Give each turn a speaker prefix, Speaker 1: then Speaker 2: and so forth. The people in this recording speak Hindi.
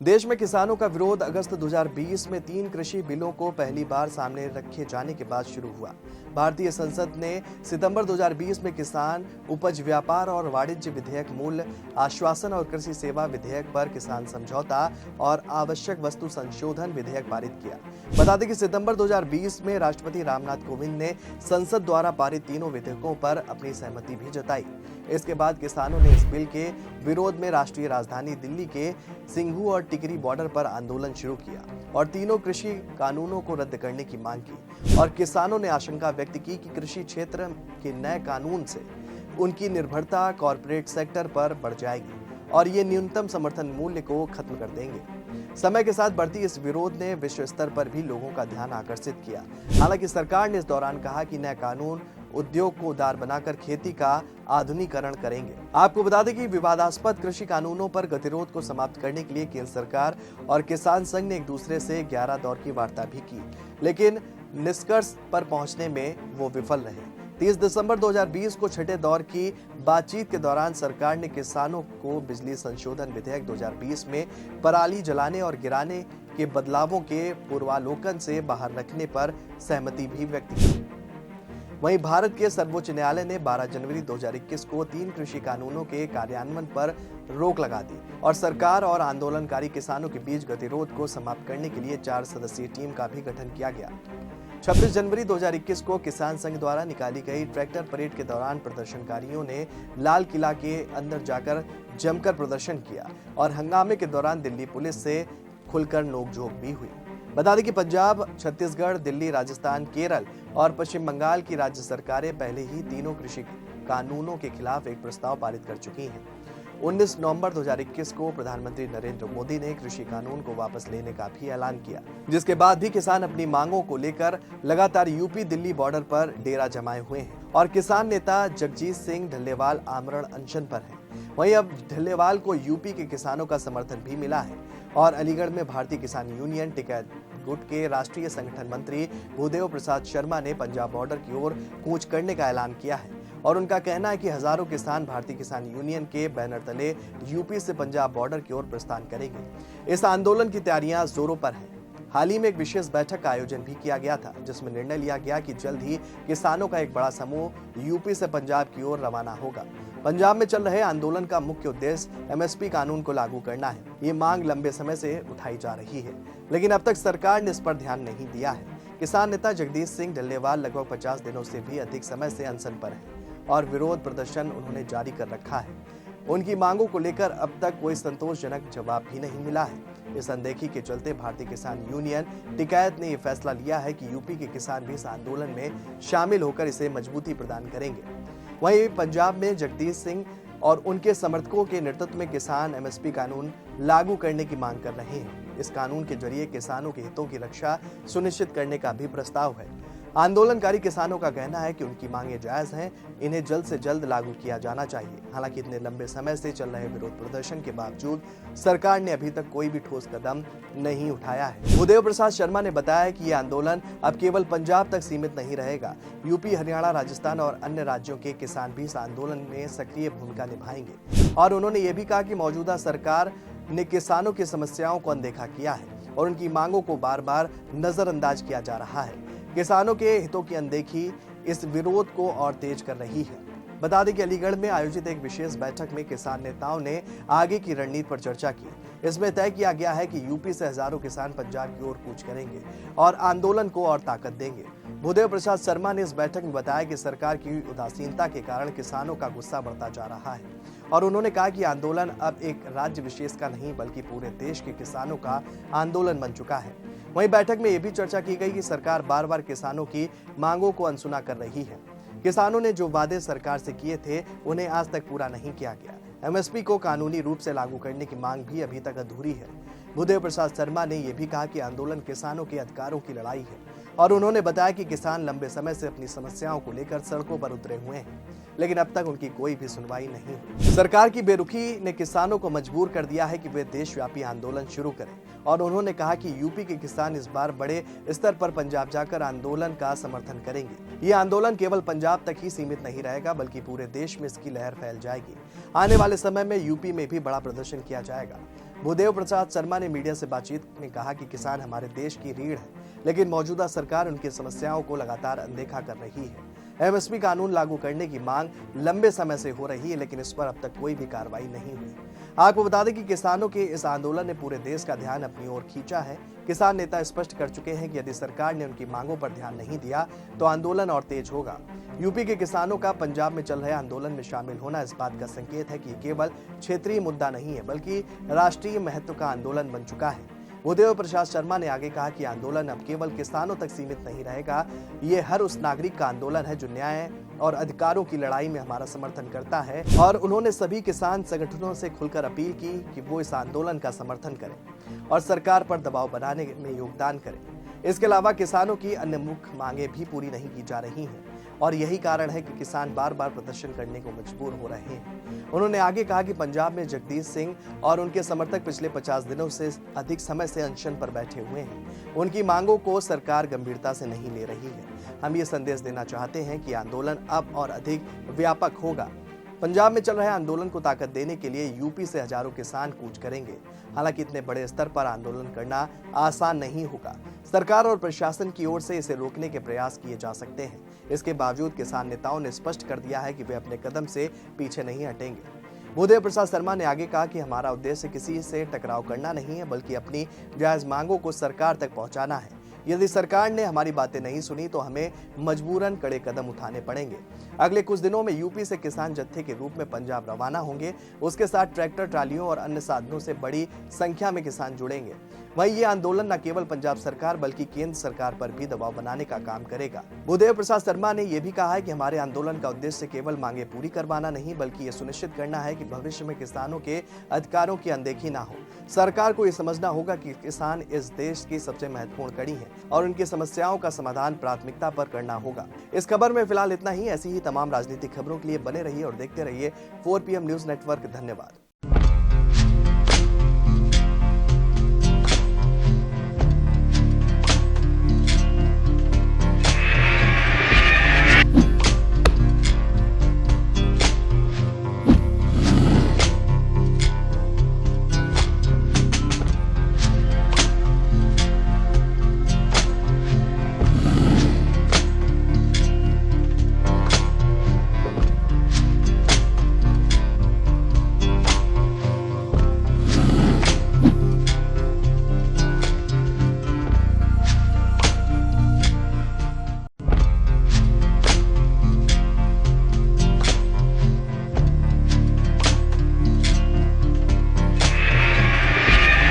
Speaker 1: देश में किसानों का विरोध अगस्त 2020 में 3 कृषि बिलों को पहली बार सामने रखे जाने के बाद शुरू हुआ। भारतीय संसद ने सितंबर 2020 में किसान उपज व्यापार और वाणिज्य विधेयक, मूल्य आश्वासन और कृषि सेवा विधेयक पर किसान समझौता और आवश्यक वस्तु संशोधन विधेयक पारित किया। बता दें कि सितंबर 2020 में राष्ट्रपति रामनाथ कोविंद ने संसद द्वारा पारित तीनों विधेयकों पर अपनी सहमति भी जताई। इसके बाद किसानों ने इस बिल के विरोध में राष्ट्रीय राजधानी दिल्ली के सिंघू और टिकरी बॉर्डर पर आंदोलन शुरू किया और तीनों कृषि कानूनों को रद्द करने की मांग की। और किसानों ने आशंका व्यक्त की कि कृषि क्षेत्र के नए कानून से उनकी निर्भरता कॉरपोरेट सेक्टर पर बढ़ जाएगी और ये न्यूनतम समर्थन मूल्य को खत्म कर देंगे। समय के साथ बढ़ती इस विरोध ने विश्व स्तर पर भी लोगों का ध्यान आकर्षित किया। हालांकि सरकार ने इस दौरान कहा कि नए कानून उद्योग को उदार बनाकर खेती का आधुनिकीकरण करेंगे। आपको बता दें कि विवादास्पद कृषि कानूनों पर गतिरोध को समाप्त करने के लिए केंद्र सरकार और किसान संघ ने एक दूसरे से 11 दौर की वार्ता भी की, लेकिन निष्कर्ष पर पहुंचने में वो विफल रहे। 30 दिसंबर 2020 को छठे दौर की बातचीत के दौरान सरकार ने किसानों को बिजली संशोधन विधेयक 2020 में पराली जलाने और गिराने के बदलावों के पूर्वालोकन से बाहर रखने पर सहमति भी व्यक्त की। वहीं भारत के सर्वोच्च न्यायालय ने 12 जनवरी 2021 को 3 कृषि कानूनों के कार्यान्वयन पर रोक लगा दी और सरकार और आंदोलनकारी किसानों के बीच गतिरोध को समाप्त करने के लिए 4 सदस्यीय टीम का भी गठन किया गया। 26 जनवरी 2021 को किसान संघ द्वारा निकाली गई ट्रैक्टर परेड के दौरान प्रदर्शनकारियों ने लाल किला के अंदर जाकर जमकर प्रदर्शन किया और हंगामे के दौरान दिल्ली पुलिस से खुलकर नोकझोंक भी हुई। बता दें कि पंजाब, छत्तीसगढ़, दिल्ली, राजस्थान, केरल और पश्चिम बंगाल की राज्य सरकारें पहले ही तीनों कृषि कानूनों के खिलाफ एक प्रस्ताव पारित कर चुकी हैं। 19 नवंबर 2021 को प्रधानमंत्री नरेंद्र मोदी ने कृषि कानून को वापस लेने का भी ऐलान किया, जिसके बाद भी किसान अपनी मांगों को लेकर लगातार यूपी दिल्ली बॉर्डर पर डेरा जमाए हुए हैं और किसान नेता जगजीत सिंह ढिल्लेवाल आमरण अनशन पर हैं। वहीं अब ढिल्लेवाल को यूपी के किसानों का समर्थन भी मिला है और अलीगढ़ में भारतीय किसान यूनियन टिकैत गुट के राष्ट्रीय संगठन मंत्री भूदेव प्रसाद शर्मा ने पंजाब बॉर्डर की ओर कूच करने का ऐलान किया है और उनका कहना है कि हजारों किसान भारतीय किसान यूनियन के बैनर तले यूपी से पंजाब बॉर्डर की ओर प्रस्थान करेंगे। इस आंदोलन की तैयारियां जोरों पर हैं। हाल ही में एक विशेष बैठक का आयोजन भी किया गया था, जिसमें निर्णय लिया गया कि जल्द ही किसानों का एक बड़ा समूह यूपी से पंजाब की ओर रवाना होगा। पंजाब में चल रहे आंदोलन का मुख्य उद्देश्य एमएसपी कानून को लागू करना है। ये मांग लंबे समय से उठाई जा रही है, लेकिन अब तक सरकार ने इस पर ध्यान नहीं दिया है। किसान नेता जगदीश सिंह ढिल्लेवाल लगभग 50 दिनों से भी अधिक समय से अनशन पर हैं और विरोध प्रदर्शन उन्होंने जारी कर रखा है। उनकी मांगों को लेकर अब तक कोई संतोषजनक जवाब भी नहीं मिला है। इस अनदेखी के चलते भारतीय किसान यूनियन टिकैत ने यह फैसला लिया है कि यूपी के किसान भी इस आंदोलन में शामिल होकर इसे मजबूती प्रदान करेंगे। वहीं पंजाब में जगदीश सिंह और उनके समर्थकों के नेतृत्व में किसान एमएसपी कानून लागू करने की मांग कर रहे हैं। इस कानून के जरिए किसानों के हितों की रक्षा सुनिश्चित करने का भी प्रस्ताव है। आंदोलनकारी किसानों का कहना है कि उनकी मांगें जायज हैं, इन्हें जल्द से जल्द लागू किया जाना चाहिए। हालांकि इतने लंबे समय से चल रहे विरोध प्रदर्शन के बावजूद सरकार ने अभी तक कोई भी ठोस कदम नहीं उठाया है। भूदेव प्रसाद शर्मा ने बताया कि ये आंदोलन अब केवल पंजाब तक सीमित नहीं रहेगा। यूपी, हरियाणा, राजस्थान और अन्य राज्यों के किसान भी इस आंदोलन में सक्रिय भूमिका निभाएंगे और उन्होंने ये भी कहा कि मौजूदा सरकार ने किसानों की समस्याओं को अनदेखा किया है और उनकी मांगों को बार बार नजरअंदाज किया जा रहा है। किसानों के हितों की अनदेखी इस विरोध को और तेज कर रही है। बता दें कि अलीगढ़ में आयोजित एक विशेष बैठक में किसान नेताओं ने आगे की रणनीति पर चर्चा की। इसमें तय किया गया है कि यूपी से हजारों किसान पंजाब की ओर कूच करेंगे और आंदोलन को और ताकत देंगे। भूदेव प्रसाद शर्मा ने इस बैठक में बताया कि सरकार की उदासीनता के कारण किसानों का गुस्सा बढ़ता जा रहा है और उन्होंने कहा कि आंदोलन अब एक राज्य विशेष का नहीं बल्कि पूरे देश के किसानों का आंदोलन बन चुका है। वहीं बैठक में यह भी चर्चा की गई कि सरकार बार बार किसानों की मांगों को अनसुना कर रही है। किसानों ने जो वादे सरकार से किए थे उन्हें आज तक पूरा नहीं किया गया। एमएसपी को कानूनी रूप से लागू करने की मांग भी अभी तक अधूरी है। भूदेव प्रसाद शर्मा ने यह भी कहा कि आंदोलन किसानों के अधिकारों की लड़ाई है और उन्होंने बताया कि किसान लंबे समय से अपनी समस्याओं को लेकर सड़कों पर उतरे हुए हैं, लेकिन अब तक उनकी कोई भी सुनवाई नहीं हुई। सरकार की बेरुखी ने किसानों को मजबूर कर दिया है कि वे देशव्यापी आंदोलन शुरू करें और उन्होंने कहा कि यूपी के किसान इस बार बड़े स्तर पर पंजाब जाकर आंदोलन का समर्थन करेंगे। ये आंदोलन केवल पंजाब तक ही सीमित नहीं रहेगा बल्कि पूरे देश में इसकी लहर फैल जाएगी। आने वाले समय में यूपी में भी बड़ा प्रदर्शन किया जाएगा। भूदेव प्रसाद शर्मा ने मीडिया से बातचीत में कहा कि किसान हमारे देश की रीढ़ है, लेकिन मौजूदा सरकार उनकी समस्याओं को लगातार अनदेखा कर रही है। एमएसपी कानून लागू करने की मांग लंबे समय से हो रही है, लेकिन इस पर अब तक कोई भी कार्रवाई नहीं हुई। आपको बता दें कि किसानों के इस आंदोलन ने पूरे देश का ध्यान अपनी ओर खींचा है। किसान नेता स्पष्ट कर चुके हैं कि यदि सरकार ने उनकी मांगों पर ध्यान नहीं दिया तो आंदोलन और तेज होगा। यूपी के किसानों का पंजाब में चल रहे आंदोलन में शामिल होना इस बात का संकेत है कि केवल क्षेत्रीय मुद्दा नहीं है, बल्कि राष्ट्रीय महत्व का आंदोलन बन चुका है। भूदेव प्रसाद शर्मा ने आगे कहा कि आंदोलन अब केवल किसानों तक सीमित नहीं रहेगा, ये हर उस नागरिक का आंदोलन है जो न्याय और अधिकारों की लड़ाई में हमारा समर्थन करता है। और उन्होंने सभी किसान संगठनों से खुलकर अपील की कि वो इस आंदोलन का समर्थन करें और सरकार पर दबाव बनाने में योगदान करें। इसके अलावा किसानों की अन्य मुख्य मांगे भी पूरी नहीं की जा रही हैं और यही कारण है कि किसान बार बार प्रदर्शन करने को मजबूर हो रहे हैं। उन्होंने आगे कहा कि पंजाब में जगदीश सिंह और उनके समर्थक पिछले 50 दिनों से अधिक समय से अनशन पर बैठे हुए हैं। उनकी मांगों को सरकार गंभीरता से नहीं ले रही है। हम ये संदेश देना चाहते हैं कि आंदोलन अब और अधिक व्यापक होगा। पंजाब में चल रहे आंदोलन को ताकत देने के लिए यूपी से हजारों किसान कूच करेंगे। हालांकि इतने बड़े स्तर पर आंदोलन करना आसान नहीं होगा। सरकार और प्रशासन की ओर से इसे रोकने के प्रयास किए जा सकते हैं। इसके बावजूद किसान नेताओं ने स्पष्ट कर दिया है कि वे अपने कदम से पीछे नहीं हटेंगे। भूदेव प्रसाद शर्मा ने आगे कहा कि हमारा उद्देश्य किसी से टकराव करना नहीं है, बल्कि अपनी जायज मांगों को सरकार तक पहुंचाना है। यदि सरकार ने हमारी बातें नहीं सुनी तो हमें मजबूरन कड़े कदम उठाने पड़ेंगे। अगले कुछ दिनों में यूपी से किसान जत्थे के रूप में पंजाब रवाना होंगे। उसके साथ ट्रैक्टर, ट्रालियों और अन्य साधनों से बड़ी संख्या में किसान जुड़ेंगे। वहीं ये आंदोलन न केवल पंजाब सरकार बल्कि केंद्र सरकार पर भी दबाव बनाने का काम करेगा। भूदेव प्रसाद शर्मा ने यह भी कहा है कि हमारे आंदोलन का उद्देश्य केवल मांगे पूरी करवाना नहीं, बल्कि ये सुनिश्चित करना है कि भविष्य में किसानों के अधिकारों की अनदेखी ना हो। सरकार को ये समझना होगा कि किसान इस देश की सबसे महत्वपूर्ण कड़ी है और उनकी समस्याओं का समाधान प्राथमिकता पर करना होगा। इस खबर में फिलहाल इतना ही। ऐसी ही तमाम राजनीतिक खबरों के लिए बने रहिए और देखते रहिए 4 PM न्यूज नेटवर्क। धन्यवाद।